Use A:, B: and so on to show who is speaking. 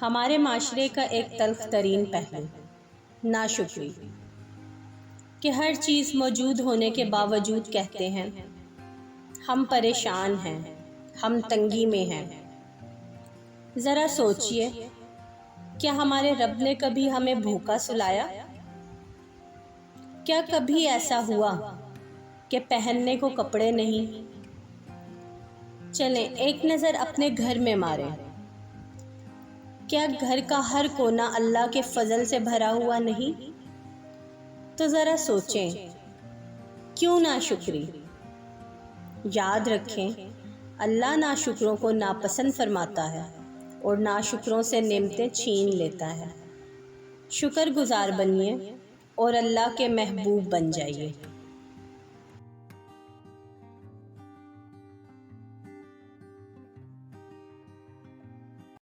A: ہمارے معاشرے کا ایک تلخ ترین پہلو ناشکری، کہ ہر چیز موجود ہونے کے باوجود کہتے ہیں ہم پریشان ہیں، ہم تنگی میں ہیں۔ ذرا سوچئے، کیا ہمارے رب نے کبھی ہمیں بھوکا سلایا؟ کیا کبھی ایسا ہوا کہ پہننے کو کپڑے نہیں؟ چلیں ایک نظر اپنے گھر میں ماریں، کیا گھر کا ہر کونا اللہ کے فضل سے بھرا ہوا نہیں؟ تو ذرا سوچیں، کیوں ناشکری؟ یاد رکھیں، اللہ ناشکروں کو ناپسند فرماتا ہے اور ناشکروں سے نعمتیں چھین لیتا ہے۔ شکر گزار بنیے اور اللہ کے محبوب بن جائیے۔